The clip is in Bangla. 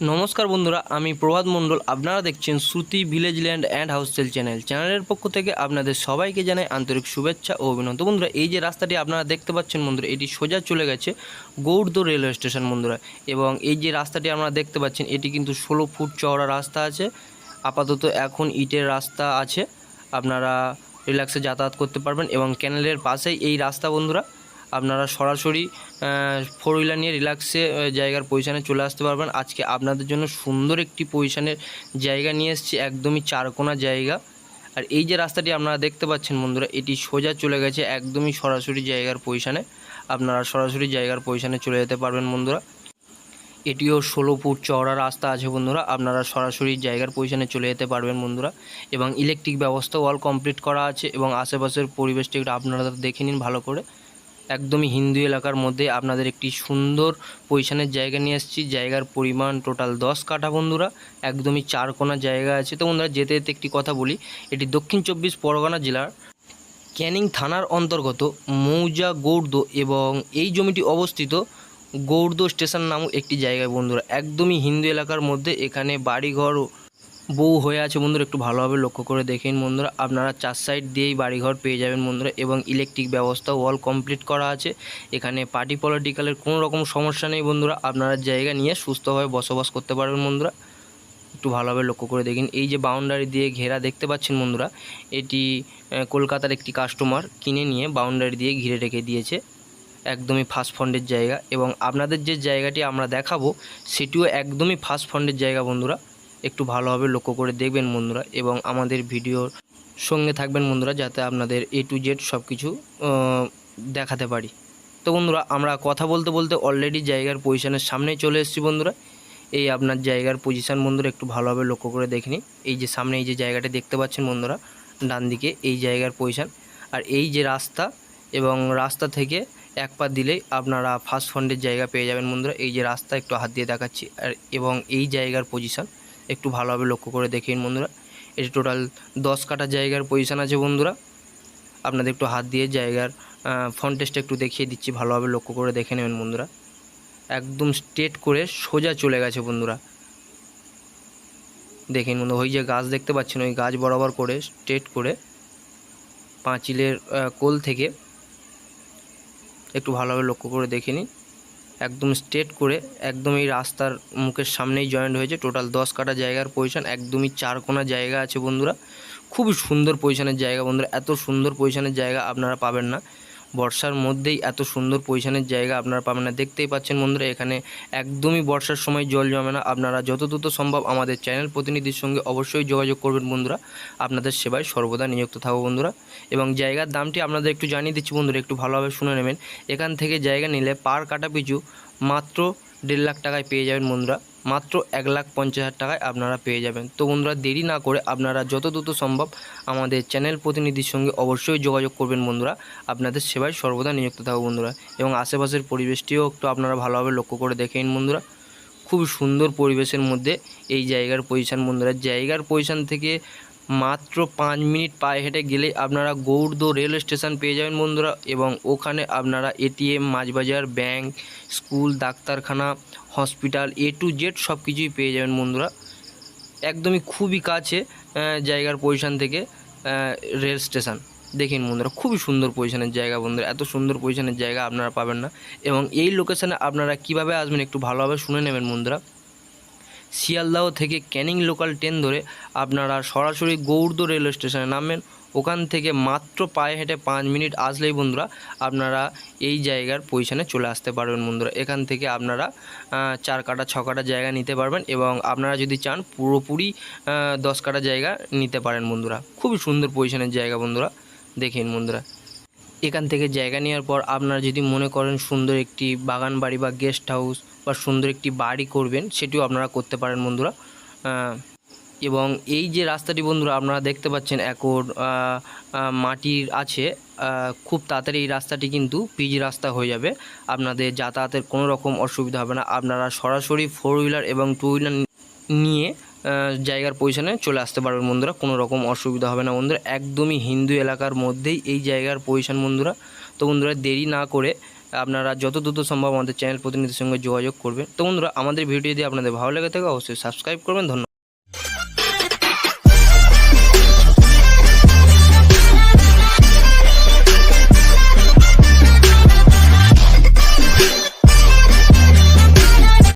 নমস্কার বন্ধুরা, আমি প্রভাত মণ্ডল। আপনারা দেখছেন শ্রুতি ভিলেজ ল্যান্ড অ্যান্ড হাউসেল চ্যানেলের পক্ষ থেকে আপনাদের সবাইকে জানাই আন্তরিক শুভেচ্ছা ও অভিনন্দন। বন্ধুরা, এই যে রাস্তাটি আপনারা দেখতে পাচ্ছেন বন্ধুরা, এটি সোজা চলে গেছে গৌড়দহ রেলওয়ে স্টেশন বন্ধুরা। এবং এই যে রাস্তাটি আপনারা দেখতে পাচ্ছেন, এটি কিন্তু 16 ফুট চওড়া রাস্তা আছে। আপাতত এখন ইটের রাস্তা আছে, আপনারা রিল্যাক্সে যাতায়াত করতে পারবেন। এবং ক্যানেলের পাশেই এই রাস্তা বন্ধুরা, আপনারা সরাসরি ফোর হুইলার নিয়ে রিল্যাক্সে জায়গার পজিশানে চলে আসতে পারবেন। আজকে আপনাদের জন্য সুন্দর একটি পজিশানের জায়গা নিয়ে এসেছি, একদমই চারকোনা জায়গা। আর এই যে রাস্তাটি আপনারা দেখতে পাচ্ছেন বন্ধুরা, এটি সোজা চলে গেছে একদমই সরাসরি জায়গার পজিশানে। আপনারা সরাসরি জায়গার পজিশানে চলে যেতে পারবেন বন্ধুরা। এটিও 16 ফুট চওড়া রাস্তা আছে বন্ধুরা, আপনারা সরাসরি জায়গার পজিশানে চলে যেতে পারবেন বন্ধুরা। এবং ইলেকট্রিক ব্যবস্থা অল কমপ্লিট করা আছে। এবং আশেপাশের পরিবেশটি একটু আপনারা দেখে নিন ভালো করে। একদমই হিন্দু এলাকার মধ্যে আপনাদের একটি সুন্দর পজিশনের জায়গা নিয়ে এসেছি। জায়গার পরিমাণ টোটাল 10 কাঠা বন্ধুরা, একদমই চারকোনা জায়গা আছে। তো বন্ধুরা, যেতে যেতে একটি কথা বলি, এটি দক্ষিণ 24 পরগনা জেলার ক্যানিং থানার অন্তর্গত মৌজা গৌড়দহ, এবং এই জমিটি অবস্থিত গৌড়দহ স্টেশন নামক একটি জায়গায় বন্ধুরা। একদমই হিন্দু এলাকার মধ্যে এখানে বাড়িঘর বউ হয়ে আছে বন্ধুরা, একটু ভালোভাবে লক্ষ্য করে দেখেন বন্ধুরা। আপনারা 4 সাইড দিয়েই বাড়িঘর পেয়ে যাবেন বন্ধুরা। এবং ইলেকট্রিক ব্যবস্থা অল কমপ্লিট করা আছে। এখানে পার্টি পলিটিক্যালের কোনো রকম সমস্যা নেই বন্ধুরা, আপনারা জায়গা নিয়ে সুস্থভাবে বসবাস করতে পারবেন বন্ধুরা। একটু ভালোভাবে লক্ষ্য করে দেখেন, এই যে বাউন্ডারি দিয়ে ঘেরা দেখতে পাচ্ছেন বন্ধুরা, এটি কলকাতার একটি কাস্টমার কিনে নিয়ে বাউন্ডারি দিয়ে ঘিরে রেখে দিয়েছে। একদমই ফার্স্ট ফন্ডের জায়গা। এবং আপনাদের যে জায়গাটি আমরা দেখাবো, সেটিও একদমই ফার্স্ট ফন্ডের জায়গা বন্ধুরা। একটু ভালোভাবে লক্ষ্য করে দেখবেন বন্ধুরা, এবং আমাদের ভিডিওর সঙ্গে থাকবেন বন্ধুরা, যাতে আপনাদের A to Z সব কিছু দেখাতে পারি। তো বন্ধুরা, আমরা কথা বলতে বলতে অলরেডি জায়গার পজিশনের সামনেই চলে এসেছি বন্ধুরা। এই আপনার জায়গার পজিশন বন্ধুরা, একটু ভালোভাবে লক্ষ্য করে দেখে নিন। এই যে সামনে এই যে জায়গাটা দেখতে পাচ্ছেন বন্ধুরা, ডান দিকে এই জায়গার পজিশন। আর এই যে রাস্তা, এবং রাস্তা থেকে এক পা দিলেই আপনারা ফার্স্ট ফন্ডের জায়গা পেয়ে যাবেন বন্ধুরা। এই যে রাস্তা, একটু হাত দিয়ে দেখাচ্ছি। আর এবং এই জায়গার পজিশন একটু ভালোভাবে লক্ষ্য করে দেখেন বন্ধুরা। এটি টোটাল 10 কাঠা জায়গার পজিশন আছে বন্ধুরা। আপনাদের একটু হাত দিয়ে জায়গার ফন্টেজটা একটু দেখিয়ে দিচ্ছি, ভালোভাবে লক্ষ্য করে দেখে নেবেন বন্ধুরা। একদম স্ট্রেট করে সোজা চলে গেছে বন্ধুরা। দেখেন বন্ধু, ওই যে গাছ দেখতে পাচ্ছেন, ওই গাছ বরাবর করে স্ট্রেট করে পাঁচিলের কোল থেকে একটু ভালোভাবে লক্ষ্য করে দেখে নিন। একদম স্ট্রেট করে একদম এই রাস্তার মুখের সামনেই জয়েন্ট হয়েছে। টোটাল 10 কাঠা জায়গার পজিশন, একদমই চারকোনা জায়গা আছে বন্ধুরা। খুবই সুন্দর পজিশনের জায়গা বন্ধুরা। এত সুন্দর পজিশনের জায়গা আপনারা পাবেন না, বর্ষার মধ্যেই এত সুন্দর পজিশনের জায়গা আপনারা পাবেন না। দেখতেই পাচ্ছেন বন্ধুরা, এখানে একদমই বর্ষার সময় জল জমে না। আপনারা যত দ্রুত সম্ভব আমাদের চ্যানেল প্রতিনিধির সঙ্গে অবশ্যই যোগাযোগ করবেন বন্ধুরা। আপনাদের সেবায় সর্বদা নিযুক্ত থাকবো বন্ধুরা। এবং জায়গার দামটি আপনাদের একটু জানিয়ে দিচ্ছি বন্ধুরা, একটু ভালোভাবে শুনে নেবেন। এখান থেকে জায়গা নিলে পার কাঠা পিছু মাত্র 1.5 লাখ টাকায় পেয়ে যাবেন বন্ধুরা। মাত্র 1,50,000 টাকায় আপনারা পেয়ে যাবেন। তো বন্ধুরা, দেরি না করে আপনারা যত দ্রুত সম্ভব আমাদের চ্যানেল প্রতিনিধির সঙ্গে অবশ্যই যোগাযোগ করবেন বন্ধুরা। আপনাদের সেবায় সর্বদা নিযুক্ত থাকবো বন্ধুরা। এবং আশেপাশের পরিবেশটিও একটু আপনারা ভালোভাবে লক্ষ্য করে দেখে নিন বন্ধুরা। খুব সুন্দর পরিবেশের মধ্যে এই জায়গার পজিশান বন্ধুরা। জায়গার পজিশান থেকে মাত্র 5 মিনিট পায়ে হেঁটে গেলেই আপনারা গৌড়দহ রেলওয়ে স্টেশন পেয়ে যাবেন বন্ধুরা। এবং ওখানে আপনারা ATM, মাছবাজার, ব্যাংক, স্কুল, ডাক্তারখানা, হসপিটাল A to Z সব কিছুই পেয়ে যাবেন বন্ধুরা। একদমই খুবই কাছে জায়গার পজিশান থেকে রেল স্টেশন। দেখুন বন্ধুরা, খুবই সুন্দর পজিশনের জায়গা বন্ধুরা। এত সুন্দর পজিশনের জায়গা আপনারা পাবেন না। এবং এই লোকেশানে আপনারা কিভাবে আসবেন একটু ভালোভাবে শুনে নেবেন বন্ধুরা। শিয়ালদাহ থেকে ক্যানিং লোকাল ট্রেন ধরে আপনারা সরাসরি গৌড়দহ রেলওয়ে স্টেশনে নামবেন। ওখান থেকে মাত্র পায়ে হেঁটে 5 মিনিট আসলেই বন্ধুরা আপনারা এই জায়গার পজিশনে চলে আসতে পারবেন বন্ধুরা। এখান থেকে আপনারা 4 কাঠা 6 কাঠা জায়গা নিতে পারবেন। এবং আপনারা যদি চান পুরোপুরি 10 কাঠা জায়গা নিতে পারেন বন্ধুরা। খুবই সুন্দর পজিশনের জায়গা বন্ধুরা। দেখেন বন্ধুরা, এখান থেকে জায়গা নেওয়ার পর আপনারা যদি মনে করেন সুন্দর একটি বাগান বাড়ি বা গেস্ট হাউস বা সুন্দর একটি বাড়ি করবেন, সেটিও আপনারা করতে পারেন বন্ধুরা। এবং এই যে রাস্তাটি বন্ধুরা আপনারা দেখতে পাচ্ছেন, একর মাটির আছে। খুব তাড়াতাড়ি এই রাস্তাটি কিন্তু পিচ রাস্তা হয়ে যাবে। আপনাদের যাতায়াতের কোনো রকম অসুবিধা হবে না। আপনারা সরাসরি 4 হুইলার এবং 2 হুইলার নিয়ে জায়গার পজিশনে চলে আসতে পারবেন বন্ধুরা। কোনো রকম অসুবিধা হবে না বন্ধুরা। একদমই হিন্দু এলাকার মধ্যেই এই জায়গার পজিশন বন্ধুরা। তো বন্ধুরা, দেরি না করে আপনারা যত দ্রুত সম্ভব আমাদের চ্যানেল প্রতিনিধির সঙ্গে যোগাযোগ করবেন। তো বন্ধুরা, আমাদের ভিডিও যদি আপনাদের ভালো লেগে থাকে অবশ্যই সাবস্ক্রাইব করবেন। ধন্যবাদ।